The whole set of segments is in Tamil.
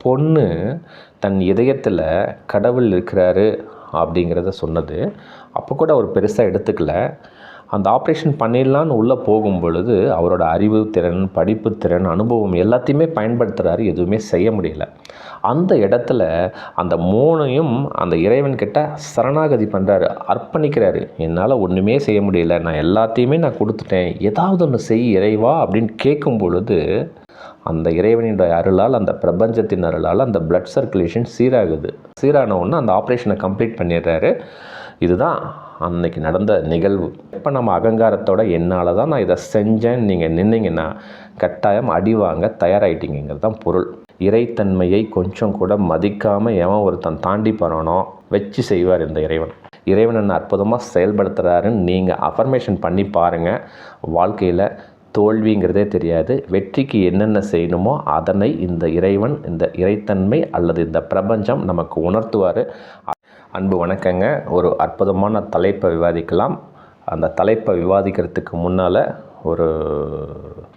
பொண்ணு தன் இதயத்தில் கடவுள் இருக்கிறாரு அப்படிங்கிறத சொன்னது. அப்போ கூட அவர் பெருசாக எடுத்துக்கல. அந்த ஆப்ரேஷன் பண்ணிடலான்னு உள்ளே போகும் பொழுது அவரோட அறிவு திறன், படிப்பு திறன், அனுபவம் எல்லாத்தையுமே பயன்படுத்துகிறாரு. எதுவுமே செய்ய முடியல. அந்த இடத்துல அந்த 3ஐயும் அந்த இறைவன்கிட்ட சரணாகதி பண்ணுறாரு, அர்ப்பணிக்கிறாரு. என்னால் ஒன்றுமே செய்ய முடியல, நான் எல்லாத்தையுமே நான் கொடுத்துட்டேன், ஏதாவது ஒன்று செய் இறைவா அப்படின்னு கேட்கும் பொழுது அந்த இறைவனுடைய அருளால், அந்த பிரபஞ்சத்தின் அருளால் அந்த பிளட் சர்க்குலேஷன் சீராகுது. சீரான ஒன்று அந்த ஆப்ரேஷனை கம்ப்ளீட் பண்ணிடுறாரு. இதுதான் அன்னைக்கு நடந்த நிகழ்வு. இப்போ நம்ம அகங்காரத்தோட என்னால் தான் நான் இதை செஞ்சேன்னு நீங்கள் நின்னீங்கன்னா கட்டாயம் அடி வாங்க தயாராகிட்டீங்கிறது தான் பொருள். இறைத்தன்மையை கொஞ்சம் கூட மதிக்காமல் எவன் ஒருத்தன் தாண்டி போகிறானோ வச்சு செய்வார் இந்த இறைவன். இறைவன் என்ன அற்புதமாக செயல்படுத்துகிறாருன்னு நீங்கள் அஃபர்மேஷன் பண்ணி பாருங்கள். வாழ்க்கையில் தோல்விங்கிறதே தெரியாது. வெற்றிக்கு என்னென்ன செய்யணுமோ அதனை இந்த இறைவன், இந்த இறைத்தன்மை அல்லது இந்த பிரபஞ்சம் நமக்கு உணர்த்துவார். அன்பு வணக்கங்க. ஒரு அற்புதமான தலைப்பை விவாதிக்கலாம். அந்த தலைப்பை விவாதிக்கிறதுக்கு முன்னால் ஒரு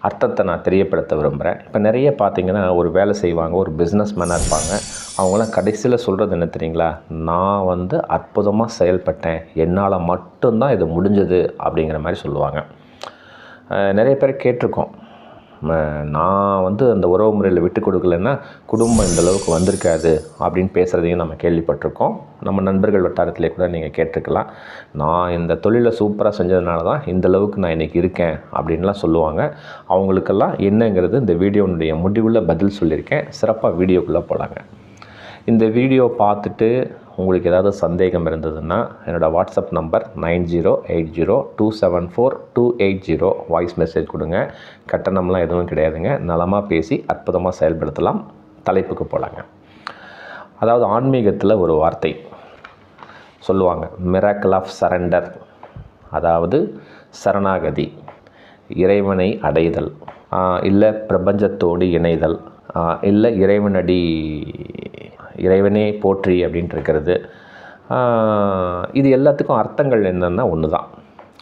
அர்த்தத்தை நான் தெரியப்படுத்த விரும்புகிறேன். இப்போ நிறைய பார்த்திங்கன்னா ஒரு வேலை செய்வாங்க, ஒரு பிஸ்னஸ் மேனாக இருப்பாங்க. அவங்களாம் கடைசியில் சொல்கிறது என்ன தெரியுங்களா? நான் அற்புதமாக செயல்பட்டேன், என்னால் மட்டும்தான் இது முடிஞ்சது அப்படிங்கிற மாதிரி சொல்லுவாங்க. நிறைய பேர் கேட்டிருக்கோம், நான் அந்த உறவு முறையில் விட்டு கொடுக்கலன்னா குடும்பம் இந்தளவுக்கு வந்திருக்காது அப்படின்னு பேசுகிறதையும் நம்ம கேள்விப்பட்டிருக்கோம். நம்ம நண்பர்கள் வட்டாரத்திலே கூட நீங்கள் கேட்டிருக்கலாம். நான் இந்த தொழிலை சூப்பராக செஞ்சதுனால தான் இந்தளவுக்கு நான் இன்றைக்கி இருக்கேன் அப்படின்லாம் சொல்லுவாங்க. அவங்களுக்கெல்லாம் என்னங்கிறது இந்த வீடியோனுடைய முடிவில் பதில் சொல்லியிருக்கேன். சிறப்பாக வீடியோக்குள்ளே போகலாங்க. இந்த வீடியோ பார்த்துட்டு உங்களுக்கு ஏதாவது சந்தேகம் இருந்ததுன்னா என்னோடய வாட்ஸ்அப் நம்பர் 9080274280 வாய்ஸ் மெசேஜ் கொடுங்க. கட்டணம்லாம் எதுவும் கிடையாதுங்க. நலமாக பேசி அற்புதமாக செயல்படுத்தலாம். தலைப்புக்கு போகலாங்க. அதாவது ஆன்மீகத்தில் ஒரு வார்த்தை சொல்லுவாங்க, மிராக்கிள் ஆஃப் சரண்டர். அதாவது சரணாகதி, இறைவனை அடைதல், இல்லை பிரபஞ்சத்தோடு இணைதல், இல்லை இறைவனே போற்றி அப்படின்ட்டு இருக்கிறது. இது எல்லாத்துக்கும் அர்த்தங்கள் என்னென்னா ஒன்று தான்.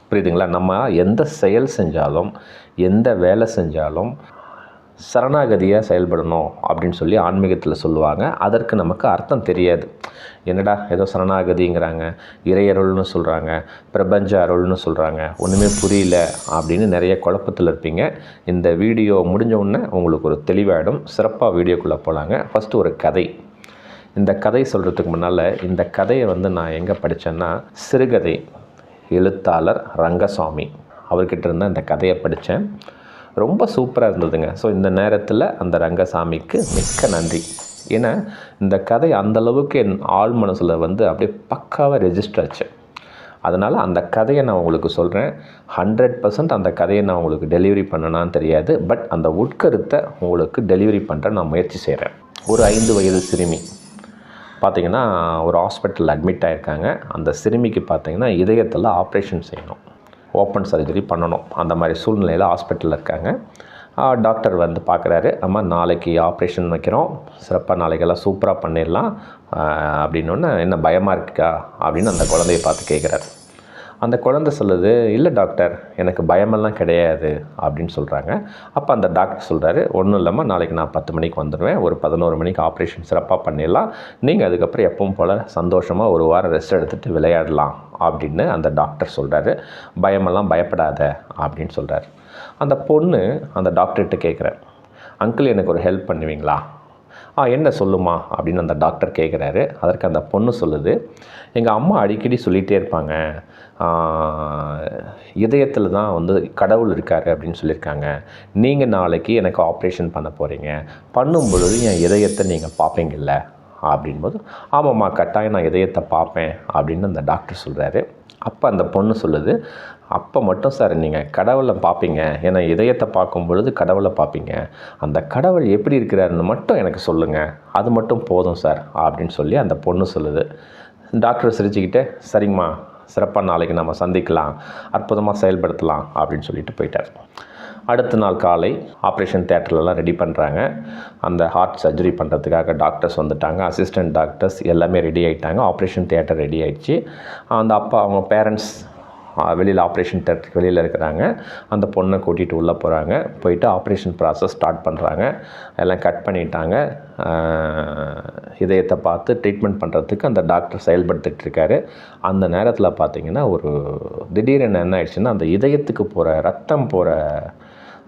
புரியுதுங்களா? நம்ம எந்த செயல் செஞ்சாலும், எந்த வேலை செஞ்சாலும் சரணாகதியாக செயல்படணும் அப்படின்னு சொல்லி ஆன்மீகத்தில் சொல்லுவாங்க. அதற்கு நமக்கு அர்த்தம் தெரியாது. என்னடா ஏதோ சரணாகதிங்கிறாங்க, இறையருள்னு சொல்கிறாங்க, பிரபஞ்ச அருள்னு சொல்கிறாங்க, ஒன்றுமே புரியல அப்படின்னு நிறைய குழப்பத்தில் இருப்பீங்க. இந்த வீடியோ முடிஞ்ச உடனே உங்களுக்கு ஒரு தெளிவாயிடும். சிறப்பாக வீடியோக்குள்ளே போகலாங்க. ஃபஸ்ட்டு ஒரு கதை. இந்த கதை சொல்கிறதுக்கு முன்னால் இந்த கதையை நான் எங்கே படித்தேன்னா, சிறுகதை எழுத்தாளர் ரங்கசாமி அவர்கிட்ட இருந்தால் இந்த கதையை படித்தேன். ரொம்ப சூப்பராக இருந்ததுங்க. ஸோ இந்த நேரத்தில் அந்த ரங்கசாமிக்கு மிக்க நன்றி. ஏன்னா இந்த கதை அந்தளவுக்கு என் ஆழ் மனசில் அப்படியே பக்காவாக ரெஜிஸ்டர் ஆச்சு. அதனால் அந்த கதையை நான் உங்களுக்கு சொல்கிறேன். 100% அந்த கதையை நான் உங்களுக்கு டெலிவரி பண்ணனான்னு தெரியாது. பட் அந்த உட்கருத்தை உங்களுக்கு டெலிவரி பண்ணுற நான் முயற்சி செய்கிறேன். ஒரு 5 வயது சிறுமி பார்த்திங்கன்னா ஒரு ஹாஸ்பிட்டலில் அட்மிட் ஆகியிருக்காங்க. அந்த சிறுமிக்கு பார்த்திங்கன்னா இதயத்தில் ஆப்ரேஷன் செய்யணும், ஓப்பன் சர்ஜரி பண்ணணும். அந்த மாதிரி சூழ்நிலையில் ஹாஸ்பிட்டலில் இருக்காங்க. டாக்டர் பார்க்குறாரு, அம்மா நாளைக்கு ஆப்ரேஷன் வைக்கிறோம், சிறப்பாக நாளைக்கெல்லாம் சூப்பராக பண்ணிடலாம் அப்படின்னோடனே, என்ன பயமாக இருக்கா அப்படின்னு அந்த குழந்தைய பார்த்து கேட்குறாரு. அந்த குழந்தை சொல்லுது, இல்லை டாக்டர் எனக்கு பயமெல்லாம் கிடையாது அப்படின்னு சொல்கிறாங்க. அப்போ அந்த டாக்டர் சொல்கிறாரு, ஒன்றும் இல்லாமல் நாளைக்கு நான் 10 மணிக்கு வந்துடுவேன், ஒரு 11 மணிக்கு ஆப்ரேஷன் சிறப்பாக பண்ணிடலாம், நீங்கள் அதுக்கப்புறம் எப்பவும் போல் சந்தோஷமாக ஒரு வாரம் ரெஸ்ட் எடுத்துகிட்டு விளையாடலாம் அப்படின்னு அந்த டாக்டர் சொல்கிறாரு. பயமெல்லாம் பயப்படாத அப்படின்னு சொல்கிறார். அந்த பொண்ணு அந்த டாக்டர்கிட்ட கேட்குறேன், அங்கிள் எனக்கு ஒரு ஹெல்ப் பண்ணுவீங்களா? என்ன சொல்லுமா அப்படின்னு அந்த டாக்டர் கேட்குறாரு. அதற்கு அந்த பொண்ணு சொல்லுது, எங்கள் அம்மா அடிக்கடி சொல்லிகிட்டே இருப்பாங்க, இதயத்தில் தான் கடவுள் இருக்கார் அப்படின்னு சொல்லியிருக்காங்க. நீங்கள் நாளைக்கு எனக்கு ஆப்ரேஷன் பண்ண போகிறீங்க, பண்ணும் பொழுது என் இதயத்தை நீங்கள் பார்ப்பீங்கள்ல அப்படின்போது, ஆமாம்மா கட்டாயம் நான் இதயத்தை பார்ப்பேன் அப்படின்னு அந்த டாக்டர் சொல்கிறாரு. அப்போ அந்த பொண்ணு சொல்லுது, அப்போ மட்டும் சார் நீங்கள் கடவுளை பார்ப்பீங்க, ஏன்னா இதயத்தை பார்க்கும் பொழுது கடவுளை பார்ப்பீங்க, அந்த கடவுள் எப்படி இருக்கிறாருன்னு மட்டும் எனக்கு சொல்லுங்கள், அது மட்டும் போதும் சார் அப்படின்னு சொல்லி அந்த பொண்ணு சொல்லுது. டாக்டர் சிரிச்சுக்கிட்டே, சரிங்கம்மா சிறப்பாக நாளைக்கு நம்ம சந்திக்கலாம், அற்புதமாக செயல்படுத்தலாம் அப்படின்னு சொல்லிட்டு போயிட்டார். அடுத்த நாள் காலை ஆப்ரேஷன் தியேட்டர்லலாம் ரெடி பண்ணுறாங்க. அந்த ஹார்ட் சர்ஜரி பண்ணுறதுக்காக டாக்டர்ஸ் வந்துட்டாங்க, அசிஸ்டன்ட் டாக்டர்ஸ் எல்லாமே ரெடி ஆகிட்டாங்க. ஆப்ரேஷன் தியேட்டர் ரெடி ஆகிடுச்சு. அந்த அப்பா அவங்க பேரண்ட்ஸ் வெளியில் ஆப்ரேஷன் தேட்டருக்கு வெளியில் இருக்கிறாங்க. அந்த பொண்ணை கூட்டிகிட்டு உள்ளே போகிறாங்க. போயிட்டு ஆப்ரேஷன் ப்ராசஸ் ஸ்டார்ட் பண்ணுறாங்க. எல்லாம் கட் பண்ணிட்டாங்க. இதயத்தை பார்த்து ட்ரீட்மெண்ட் பண்ணுறதுக்கு அந்த டாக்டர் செயல்படுத்திகிட்ருக்காரு. அந்த நேரத்தில் பார்த்திங்கன்னா ஒரு திடீரென என்ன ஆயிடுச்சுன்னா, அந்த இதயத்துக்கு போகிற ரத்தம் போகிற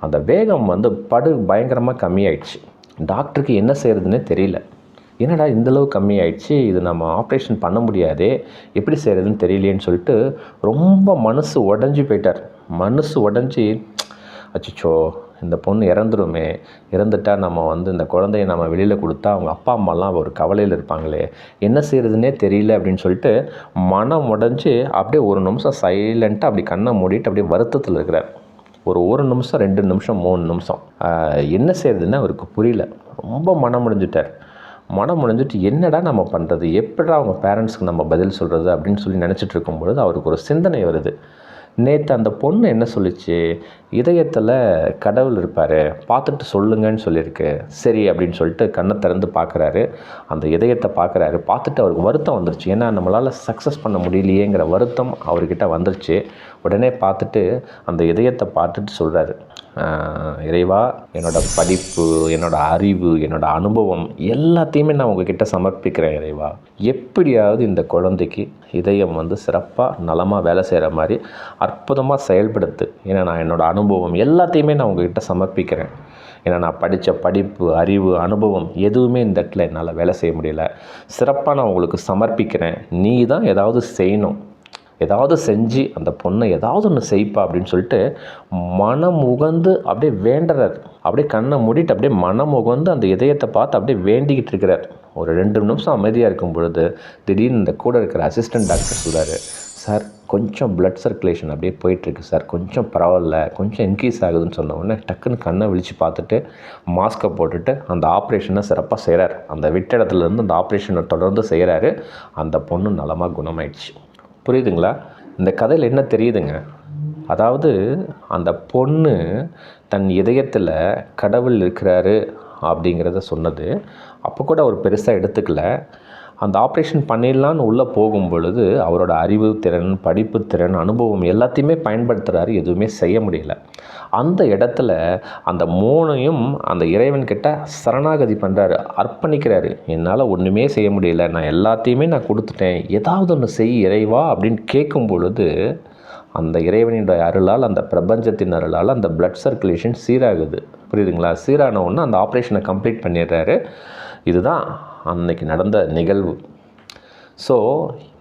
அந்த வேகம் பயங்கரமாக கம்மியாயிடுச்சு. டாக்டருக்கு என்ன செய்கிறதுனே தெரியல. என்னடா இந்தளவு கம்மியாயிடுச்சு, இது நம்ம ஆப்ரேஷன் பண்ண முடியாதே, எப்படி செய்கிறதுன்னு தெரியலேன்னு சொல்லிட்டு ரொம்ப மனசு உடஞ்சி போயிட்டார். மனசு உடஞ்சி அச்சோ இந்த பொண்ணு இறந்துருமே, இறந்துட்டால் நம்ம இந்த குழந்தைய நம்ம வெளியில் கொடுத்தா அவங்க அப்பா அம்மாலாம் ஒரு கவலையில் இருப்பாங்களே, என்ன செய்கிறதுனே தெரியல அப்படின்னு சொல்லிட்டு மனம் உடஞ்சி அப்படியே ஒரு நிமிஷம் சைலண்ட்டாக அப்படி கண்ணை மூடிட்டு அப்படியே வருத்தத்தில் இருக்கிறார். ஒரு நிமிஷம், 2 நிமிஷம், 3 நிமிஷம் என்ன செய்கிறதுன்னு அவருக்கு புரியல. ரொம்ப மனம் முடிஞ்சிட்டு என்னடா நம்ம பண்ணுறது, எப்படா அவங்க பேரண்ட்ஸ்க்கு நம்ம பதில் சொல்கிறது அப்படின்னு சொல்லி நினச்சிட்டு இருக்கும்பொழுது அவருக்கு ஒரு சிந்தனை வருது. நேற்று அந்த பொண்ணு என்ன சொல்லிச்சு, இதயத்தில் கடவுள் இருப்பார், பார்த்துட்டு சொல்லுங்கன்னு சொல்லியிருக்கு. சரி அப்படின்னு சொல்லிட்டு கண்ணை திறந்து பார்க்குறாரு. அந்த இதயத்தை பார்த்துட்டு அவருக்கு வருத்தம் வந்துருச்சு. ஏன்னா நம்மளால் சக்ஸஸ் பண்ண முடியலையேங்கிற வருத்தம் அவர்கிட்ட வந்துருச்சு. உடனே பார்த்துட்டு அந்த இதயத்தை பார்த்துட்டு சொல்கிறாரு, இறைவா, என்னோடய படிப்பு, என்னோடய அறிவு, என்னோடய அனுபவம் எல்லாத்தையுமே நான் உங்ககிட்ட சமர்ப்பிக்கிறேன் இறைவா. எப்படியாவது இந்த குழந்தைக்கு இதயம் சிறப்பாக நலமாக வேலை செய்கிற மாதிரி அற்புதமாக செயல்படுத்து. ஏன்னா நான் என்னோடய அனுபவம் எல்லாத்தையுமே நான் உங்ககிட்ட சமர்ப்பிக்கிறேன். ஏன்னா நான் படித்த படிப்பு, அறிவு, அனுபவம் எதுவுமே இந்த இடத்துல என்னால் வேலை செய்ய முடியல. சிறப்பாக நான் உங்களுக்கு சமர்ப்பிக்கிறேன். நீ தான் ஏதாவது செய்யணும், ஏதாவது செஞ்சு அந்த பொண்ணை ஏதாவது ஒன்று செய்ப்பா அப்படின்னு சொல்லிட்டு மனம் உகந்து அப்படியே வேண்டுறார். அப்படியே கண்ணை மூடிட்டு அப்படியே மனம் உகந்து அந்த இதயத்தை பார்த்து அப்படியே வேண்டிக்கிட்டு இருக்கிறார். ஒரு 2 நிமிஷம் அமைதியாக இருக்கும் பொழுது திடீர்னு இந்த கூட இருக்கிற அசிஸ்டன்ட் டாக்டர் சொல்கிறாரு, சார் கொஞ்சம் பிளட் சர்க்குலேஷன் அப்படியே போயிட்டுருக்கு சார், கொஞ்சம் பரவாயில்ல, கொஞ்சம் இன்க்ரீஸ் ஆகுதுன்னு சொன்ன உடனே டக்குன்னு கண்ணை விழித்து பார்த்துட்டு மாஸ்க்கை போட்டுட்டு அந்த ஆப்ரேஷனை சிறப்பாக செய்கிறார். அந்த விட்ட இடத்துலேருந்து அந்த ஆப்ரேஷனை தொடர்ந்து செய்கிறாரு. அந்த பொண்ணு நலமாக குணமாயிடுச்சு. புரியுதுங்களா? இந்த கதையில் என்ன தெரியுதுங்க, அதாவது அந்த பொண்ணு தன் இதயத்தில் கடவுள் இருக்கிறாரு அப்படிங்கிறத சொன்னது அப்போ கூட அவர் பெருசாக எடுத்துக்கல. அந்த ஆப்ரேஷன் பண்ணிடலான்னு உள்ளே போகும் பொழுது அவரோட அறிவு திறன், படிப்பு திறன், அனுபவம் எல்லாத்தையுமே பயன்படுத்துகிறாரு. எதுவுமே செய்ய முடியல. அந்த இடத்துல அந்த 3ஐயும் அந்த இறைவன்கிட்ட சரணாகதி பண்ணுறாரு, அர்ப்பணிக்கிறாரு. என்னால் ஒன்றுமே செய்ய முடியல, நான் எல்லாத்தையுமே நான் கொடுத்துட்டேன், ஏதாவது ஒன்று செய் இறைவா அப்படின்னு கேட்கும் பொழுது அந்த இறைவனுடைய அருளால், அந்த பிரபஞ்சத்தின் அருளால் அந்த பிளட் சர்க்குலேஷன் சீராகுது. புரியுதுங்களா? சீரான ஒன்று அந்த ஆப்ரேஷனை கம்ப்ளீட் பண்ணிடுறாரு. இதுதான் அன்னைக்கு நடந்த நிகழ்வு. ஸோ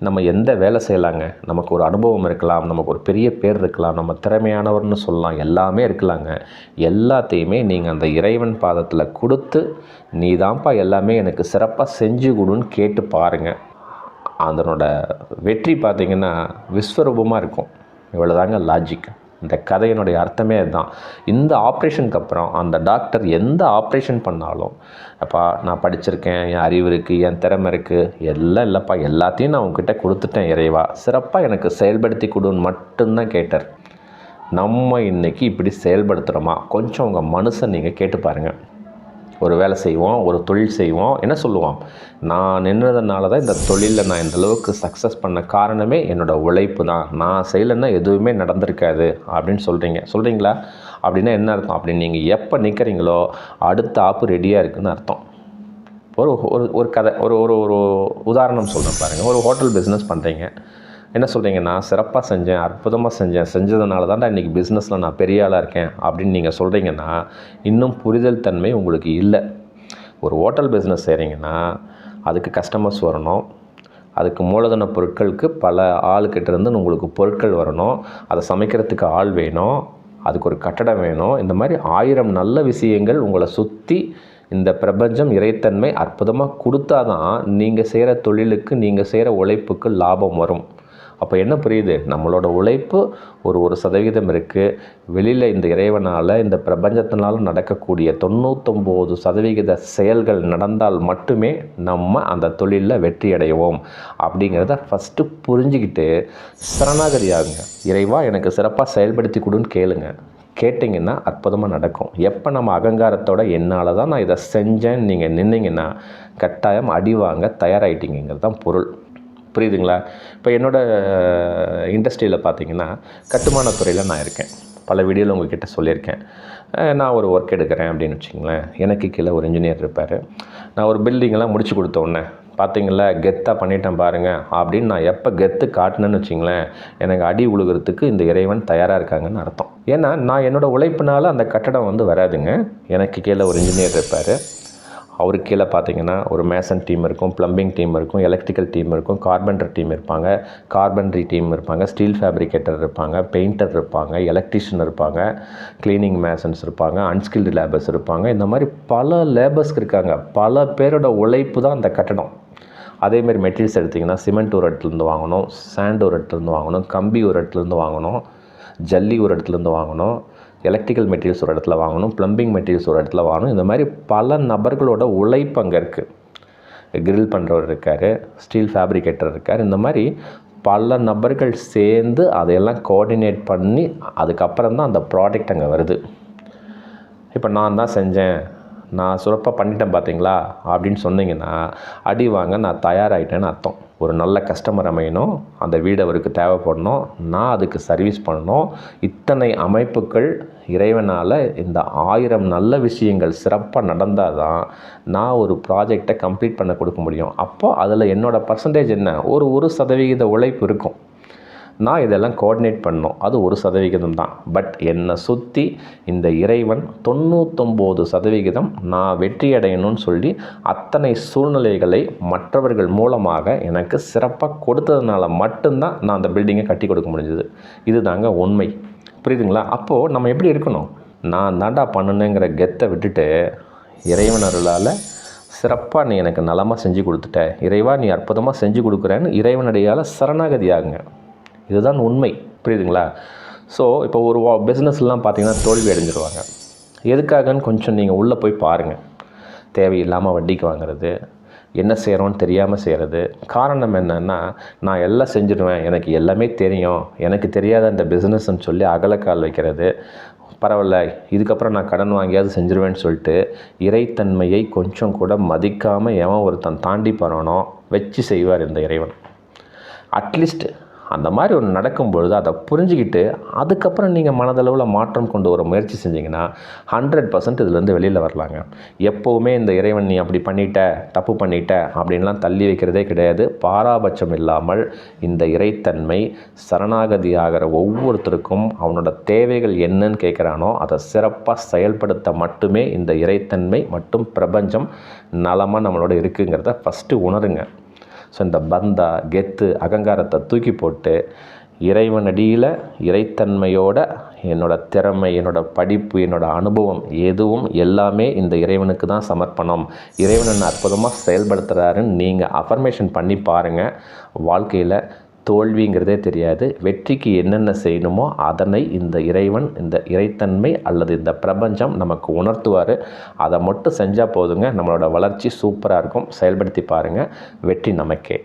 நம்ம எந்த வேலை செய்யலாங்க, நமக்கு ஒரு அனுபவம் இருக்கலாம், நமக்கு ஒரு பெரிய பேர் இருக்கலாம், நம்ம திறமையானவர்னு சொல்லலாம், எல்லாமே இருக்கலாங்க. எல்லாத்தையுமே நீங்கள் அந்த இறைவன் பாதத்தில் கொடுத்து, நீ தான்ப்பா எல்லாமே எனக்கு சிறப்பாக செஞ்சு கொடுன்னு கேட்டு பாருங்கள். அதனோட வெற்றி பார்த்திங்கன்னா விஸ்வரூபமாக இருக்கும். இவ்வளோதாங்க லாஜிக். இந்த கதையினுடைய அர்த்தமே அதுதான். இந்த ஆப்ரேஷனுக்கு அப்புறம் அந்த டாக்டர் எந்த ஆப்ரேஷன் பண்ணாலும், அப்பா நான் படிச்சிருக்கேன், என் அறிவு இருக்குது, என் திறமை இருக்குது, எல்லாம் இல்லைப்பா, எல்லாத்தையும் நான் உங்ககிட்ட கொடுத்துட்டேன் இறைவா, சிறப்பாக எனக்கு செயல்படுத்தி கொடுன்னு மட்டும்தான் கேட்டார். நம்ம இன்றைக்கி இப்படி செயல்படுத்துகிறோமா? கொஞ்சம் உங்கள் மனுஷன் நீங்கள் கேட்டு பாருங்கள். ஒரு வேலை செய்வோம், ஒரு தொழில் செய்வோம், என்ன சொல்லுவோம், நான் நின்றதுனால தான் இந்த தொழிலில் நான் இந்தளவுக்கு சக்ஸஸ் பண்ண காரணமே என்னோடய உழைப்பு தான், நான் செய்யலைன்னா எதுவுமே நடந்திருக்காது அப்படின்னு சொல்கிறீங்களா? அப்படின்னா என்ன அர்த்தம்? அப்படின்னு நீங்கள் எப்போ நிற்கிறீங்களோ அடுத்த ஆப்பு ரெடியாக இருக்குதுன்னு அர்த்தம். ஒரு ஒரு கதை, ஒரு ஒரு உதாரணம் சொல்கிறேன் பாருங்கள். ஒரு ஹோட்டல் பிஸ்னஸ் பண்ணுறீங்க. என்ன சொல்கிறீங்க, நான் சிறப்பாக செஞ்சேன், அற்புதமாக செஞ்சதுனால தான்டா இன்றைக்கி பிஸ்னஸில் நான் பெரிய ஆளாக இருக்கேன் அப்படின்னு நீங்கள் சொல்கிறீங்கன்னா இன்னும் புரிதல் தன்மை உங்களுக்கு இல்லை. ஒரு ஹோட்டல் பிஸ்னஸ் செய்கிறீங்கன்னா அதுக்கு கஸ்டமர்ஸ் வரணும், அதுக்கு மூலதன பொருட்களுக்கு பல ஆளுக்கிட்டேருந்து உங்களுக்கு பொருட்கள் வரணும், அதை சமைக்கிறதுக்கு ஆள் வேணும், அதுக்கு ஒரு கட்டடம் வேணும். இந்த மாதிரி 1000 நல்ல விஷயங்கள் உங்களை சுற்றி இந்த பிரபஞ்சம் இறைத்தன்மை அற்புதமாக கொடுத்தா தான் நீங்கள் செய்கிற தொழிலுக்கு, நீங்கள் செய்கிற உழைப்புக்கு லாபம் வரும். அப்போ என்ன புரியுது, நம்மளோட உழைப்பு ஒரு 1% இருக்குது. வெளியில் இந்த இறைவனால், இந்த பிரபஞ்சத்தினால் நடக்கக்கூடிய 99% செயல்கள் நடந்தால் மட்டுமே நம்ம அந்த தொழிலில் வெற்றி அடைவோம் அப்படிங்கிறத ஃபஸ்ட்டு புரிஞ்சுக்கிட்டு சரணாகதி ஆகுங்க. இறைவா எனக்கு சிறப்பாக செயல்படுத்தி கொடுன்னு கேளுங்க. கேட்டிங்கன்னா அற்புதமாக நடக்கும். எப்போ நம்ம அகங்காரத்தோட என்னால் தான் நான் இதை செஞ்சேன்னு நீங்கள் நின்னீங்கன்னா கட்டாயம் அடி வாங்க தயாராகிட்டீங்கிறது தான் பொருள். புரியுதுங்களா? இப்போ என்னோடய இண்டஸ்ட்ரியில் பார்த்தீங்கன்னா கட்டுமானத் துறையில் நான் இருக்கேன். பல வீடியோவில் உங்கள்கிட்ட சொல்லியிருக்கேன். நான் ஒரு ஒர்க் எடுக்கிறேன் அப்படின்னு வச்சுங்களேன். எனக்கு கீழே ஒரு இன்ஜினியர் இருப்பார். நான் ஒரு பில்டிங்கெல்லாம் முடிச்சு கொடுத்த உடனே பார்த்தீங்களா கெத்தாக பண்ணிட்டேன் பாருங்கள் அப்படின்னு நான் எப்போ கெத்து காட்டினேன்னு வச்சிங்களேன், எனக்கு அடி உழுகிறதுக்கு இந்த இறைவன் தயாராக இருக்காங்கன்னு அர்த்தம். ஏன்னா நான் என்னோடய உழைப்பினால் அந்த கட்டடம் வந்து வராதுங்க. எனக்கு கீழே ஒரு இன்ஜினியர் இருப்பார். அவருக்கு கீழே பார்த்தீங்கன்னா ஒரு மேசன் டீம் இருக்கும், ப்ளம்பிங் டீம் இருக்கும், எலக்ட்ரிக்கல் டீம் இருக்கும், கார்பெண்டர் டீம் இருப்பாங்க, கார்பென்ட்ரி டீம் இருப்பாங்க, ஸ்டீல் ஃபேப்ரிகேட்டர் இருப்பாங்க, பெயிண்டர் இருப்பாங்க, எலக்ட்ரிஷியன் இருப்பாங்க, கிளீனிங் மேசன்ஸ் இருப்பாங்க, அன்ஸ்கில்டு லேபர்ஸ் இருப்பாங்க. இந்த மாதிரி பல லேபர்ஸ்க்கு இருக்காங்க. பல பேரோட உழைப்பு தான் அந்த கட்டடம். அதேமாதிரி மெட்டீரியல்ஸ் எடுத்திங்கன்னா சிமெண்ட் ஒரு இடத்துலேருந்து வாங்கணும், சாண்ட் ஒரு இடத்துலேருந்து வாங்கணும், கம்பி ஒரு இடத்துலேருந்து வாங்கணும், ஜல்லி ஒரு இடத்துலேருந்து வாங்கணும், எலக்ட்ரிக்கல் மெட்டீரியல்ஸ் ஒரு இடத்துல வாங்கணும், ப்ளம்பிங் மெட்டீரியல்ஸ் ஒரு இடத்துல வாங்கணும். இந்த மாதிரி பல நபர்களோட உழைப்பு அங்கே இருக்குது. கிரில் பண்ணுறவர் இருக்கார், ஸ்டீல் ஃபேப்ரிகேட்டர் இருக்கார். இந்த மாதிரி பல நபர்கள் சேர்ந்து அதையெல்லாம் கோஆர்டினேட் பண்ணி அதுக்கப்புறம் தான் அந்த ப்ராடக்ட் அங்கே வருது. இப்போ நான் தான் செஞ்சேன், நான் சிறப்பாக பண்ணிட்டேன் பார்த்தீங்களா அப்படின்னு சொன்னீங்கன்னா அடி வாங்க நான் தயாராகிட்டேன்னு அர்த்தம். ஒரு நல்ல கஸ்டமர் அமையணும், அந்த வீடு அவருக்கு தேவைப்படணும், நான் அதுக்கு சர்வீஸ் பண்ணணும். இத்தனை அமைப்புகள் இறைவனால் இந்த 1000 நல்ல விஷயங்கள் சிறப்பாக நடந்தால் தான் நான் ஒரு ப்ராஜெக்டை கம்ப்ளீட் பண்ண கொடுக்க முடியும். அப்போது அதில் என்னோடய பர்சன்டேஜ் என்ன, ஒரு 1% உழைப்பு இருக்கும். நான் இதெல்லாம் கோஆர்டினேட் பண்ணணும், அது 1% தான். பட் என்னை சுற்றி இந்த இறைவன் 99% நான் வெற்றி அடையணும்னு சொல்லி அத்தனை சூழ்நிலைகளை மற்றவர்கள் மூலமாக எனக்கு சிறப்பாக கொடுத்ததுனால மட்டும்தான் நான் அந்த பில்டிங்கை கட்டி கொடுக்க முடிஞ்சது. இது தாங்க உண்மை. புரியுதுங்களா? அப்போது நம்ம எப்படி இருக்கணும், நான் தாண்டா பண்ணுனேங்கிற கெத்தை விட்டுட்டு இறைவன் அருளால் சிறப்பாக நீ எனக்கு நலமாக செஞ்சு கொடுத்துட்ட, இறைவா நீ அற்புதமாக செஞ்சு கொடுக்குறேன்னு இறைவனடியால் சரணாகதி ஆகுங்க. இதுதான் உண்மை. புரியுதுங்களா? ஸோ இப்போ ஒரு பிஸ்னஸ்லாம் பார்த்தீங்கன்னா தோல்வி அடைஞ்சிருவாங்க. எதுக்காகன்னு கொஞ்சம் நீங்கள் உள்ளே போய் பாருங்கள். தேவையில்லாமல் வட்டிக்கு வாங்குறது, என்ன செய்கிறோன்னு தெரியாமல் செய்கிறது. காரணம் என்னென்னா, நான் எல்லாம் செஞ்சுடுவேன், எனக்கு எல்லாமே தெரியும், எனக்கு தெரியாத அந்த பிஸ்னஸ்ன்னு சொல்லி அகலக்கால் வைக்கிறது. பரவாயில்ல, இதுக்கப்புறம் நான் கடன் வாங்கியாவது செஞ்சுருவேன்னு சொல்லிட்டு இறைத்தன்மையை கொஞ்சம் கூட மதிக்காமல் எவன் ஒருத்தன் தாண்டி போகிறானோ வச்சு செய்வார் இந்த இறைவன். அட்லீஸ்ட் அந்த மாதிரி ஒன்று நடக்கும்பொழுது அதை புரிஞ்சுக்கிட்டு அதுக்கப்புறம் நீங்கள் மனதளவில் மாற்றம் கொண்டு வர முயற்சி செஞ்சிங்கன்னா 100% இதுலேருந்து வெளியில் வரலாங்க. எப்போவுமே இந்த இறைவன் நீ அப்படி பண்ணிட்ட, தப்பு பண்ணிட்ட அப்படின்லாம் தள்ளி வைக்கிறதே கிடையாது. பாராபட்சம் இல்லாமல் இந்த இறைத்தன்மை சரணாகதி ஆகிற ஒவ்வொருத்தருக்கும் அவனோட தேவைகள் என்னன்னு கேட்குறானோ அதை சிறப்பாக செயல்படுத்த மட்டுமே இந்த இறைத்தன்மை மற்றும் பிரபஞ்சம் நலமாக நம்மளோட இருக்குங்கிறத ஃபஸ்ட்டு உணருங்க. ஸோ இந்த பந்தா கெத்து அகங்காரத்தை தூக்கி போட்டு இறைவனடியில் இறைத்தன்மையோட என்னோடய திறமை, என்னோடய படிப்பு, என்னோடய அனுபவம் எதுவும் எல்லாமே இந்த இறைவனுக்கு தான் சமர்ப்பணம், இறைவன் என்ன அற்புதமாக செயல்படுத்துகிறாருன்னு நீங்கள் அஃபர்மேஷன் பண்ணி பாருங்கள். வாழ்க்கையில் தோல்விங்கிறதே தெரியாது. வெற்றிக்கு என்னென்ன செய்யணுமோ அதனை இந்த இறைவன், இந்த இறைத்தன்மை அல்லது இந்த பிரபஞ்சம் நமக்கு உணர்த்துவார். அதை மட்டும் செஞ்சால் போதுங்க, நம்மளோட வளர்ச்சி சூப்பராக இருக்கும். செயல்படுத்தி பாருங்கள், வெற்றி நமக்கே.